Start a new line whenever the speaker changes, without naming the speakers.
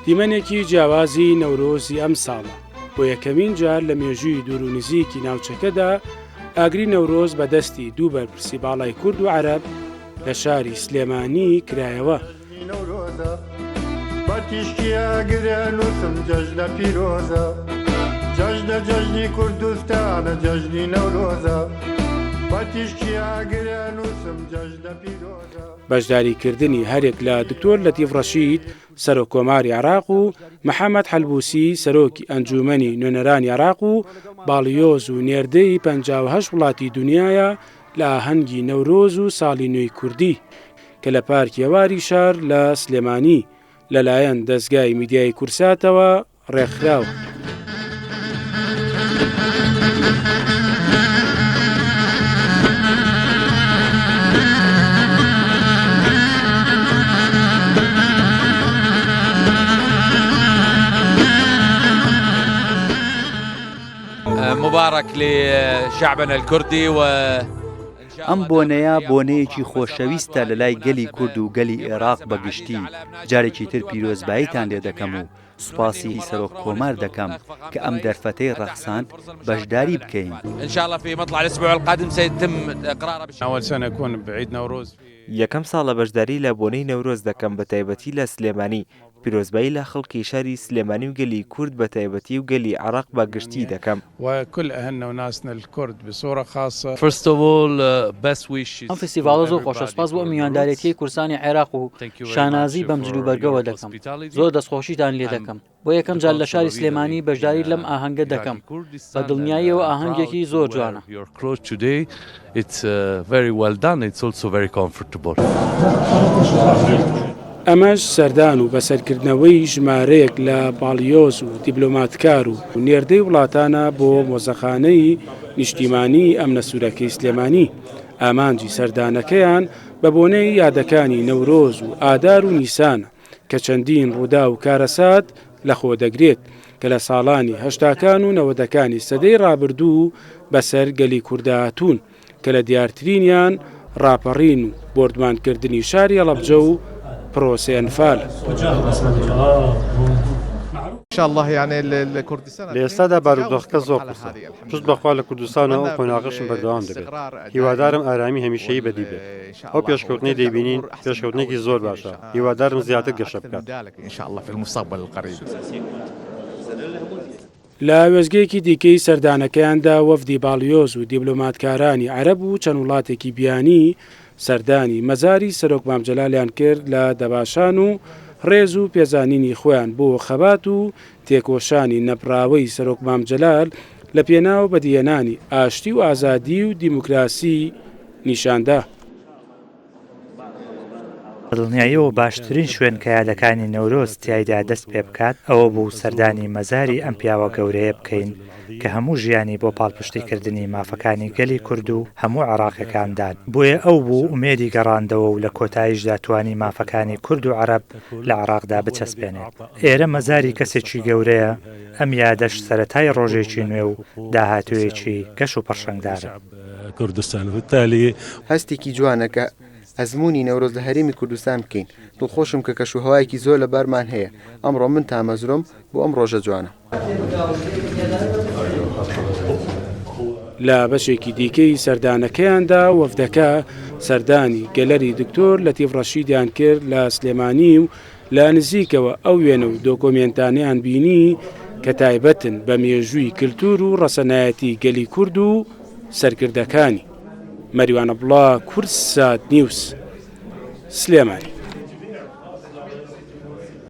دیمەنێکی جیاوازی نەورۆزی ئەم ساڵە بۆ یەکەمین جار لە مێژووی دوور و نزیکی ناوچەکەدا ئاگری نەورۆز بەدەستی دوو بەرپرسی باڵای کورد و عەرەب لە شاری سلێمانی کرایەوە. بەشداریکردنی هەرێک لە دکتۆر لەتیف ڕەشید سەرۆک کۆماری عێراق و محەممەد حەلبوسی سەرۆکی ئەنجومەنی نوێنەرانی عێراق و باڵیۆز و نێردەی 58 وڵاتی دنیاە لە ئاهەنگی نەورۆز و ساڵی نوێی کوردی کە لە پارکی ئەواری شار لە سلێمانی لەلایەن دەستگای میدیای کورساتەوە ڕێکخراوە.
مبارك لشعبنا الكردي و
ئەم بۆنەیە بۆنەیەکی خۆشەویستە لە لای گەلی کورد و گەلی عێراق بەگشتی. جارێکی تر پیرۆزباییتان لێ دەکەم و سوپاسی سەرۆک کۆمار دەکەم کە ئەم دەرفەتەی ڕەخساند بەشداری بکەین.
إن شاء الله في مطلع الأسبوع القادم سيتم إقراره.
أول سنة أكون بعيد نوروز.
یەکەم ساڵە بەشداری لە بۆنەی نەورۆز دەکەم بە تایبەتی لە سلێمانی. پیرۆزبایی لە خەڵکی شاری سلێمانی و گەلی کورد بە تایبەتی و گەلی عێراق بەگشتی دەکەم.
وكل أهلنا وناسنا الكرد بصورة خاصة.
First of all, best wishes.
ئەم فستیڤاڵە زۆر خۆشە. سپاس بۆ میواندارێتی کورسانی عێراق و شانازی بەم جلوبەرگەوە دەکەم. زۆر دەستخۆشیتان لێ دەکەم. بۆ یەکەم جار لە شاری سلێمانی بەشداری لەم ئاهەنگە دەکەم. بە دڵنیاییەوە ئاهەنگێکی زۆر جوانە.
It's very well done. It's also very comfortable.
ئەمەش سەردان و بەسەرکردنەوەی ژمارەیەک لە باڵیۆز و دیبلۆماتکار و نێردەی وڵاتانە بۆ مۆزەخانەی نیشتیمانی ئەمنە سوورەکەی سلێمانی. ئامانجی سەردانەکەیان بە بۆنەی یادەکانی نەورۆز و ئادار و نیسانە کە چەندین ڕوودا و کارەسات لەخۆ دەگرێت کە لە ساڵانی هەشتاکان و نەوەدەکانی سەدەی ڕابردوو بەسەر گەلی کوردهاتوون کە لە دیارترینیان ڕاپەڕین و بۆردمانکردنی شاری هەڵەبجە و پرۆسەی ئەنفال.
لە ئێستادا بارودۆخەکە زۆر قورسە. پشت بەخوا لە کوردستانەوە ئەو قۆناغەشم بەردەوام دەبێت. هیوادارم ئارامی هەمیشەیی بەدی بێت. ئەو پێشکەوتنەی دەیبینین پێشکەوتنێکی زۆر باشە. هیوادارم زیاتر گەشە بکات.
لە وێزگەیەکی دیکەی سەردانەکەیاندا وەفدی باڵیۆز و دیبلۆماتکارانی عەرەب و چەند وڵاتێکی بیانی سەردانی مەزاری سەرۆک مامجەلالیان کرد لە دەباشان و ڕێز و پێزانینی خۆیان بۆ خەبات و تێکۆشانی نەپراوەی سەرۆک مامجەلال لە پێناو بەدیهێنانی ئاشتی و ئازادی و دیموکراسی نیشاندا.
دڵنیاییەوە باشترین شوێن کە یادەکانی نەورۆز تیایدا دەست پێ بکات ئەوە بوو سەردانی مەزاری ئەم پیاوە گەورەیە بکەین کە هەموو ژیانی بۆ پاڵپشتیکردنی مافەکانی گەلی کورد و هەموو عێراقیەکاندان. بۆیە ئەو بوو ئومێدی گەڕاندەوە و لە کۆتاییشدا توانی مافەکانی کورد و عەرەب لە عێراقدا بچەسپێنێت. ئێرە مەزاری کەسێکی گەورەیە. ئەم یادەش سەرەتای ڕۆژێکی نوێ و داهاتوویەکی گەش و پەرشەنگدارە.
کوردستان وتالی
هەستێکی جوانەکە ئەزمموی نەورۆز لە هەرێمی کوردستان بکەین. دڵخۆشم کە کەشوهەوایەکی زۆر لە بەرمان هەیە. ئەمڕۆ من تامەزرۆم بۆ ئەم ڕۆژە جوانە.
لە بەشێکی دیکەی سەردانەکەیاندا وەفدەکە سەردانی گەلەری دکتۆر لەتیف ڕەشیدیان کرد لە سلێمانی و لە نزیکەوە ئەو وێنە و دۆکۆمێنتانیان بینی کە تایبەتن بە مێژووی کللتور و ڕەسەنایەتی گەلی کورد و سەرکردەکانی. مەریوانە بڵا کورسات نیوس سلێمانی.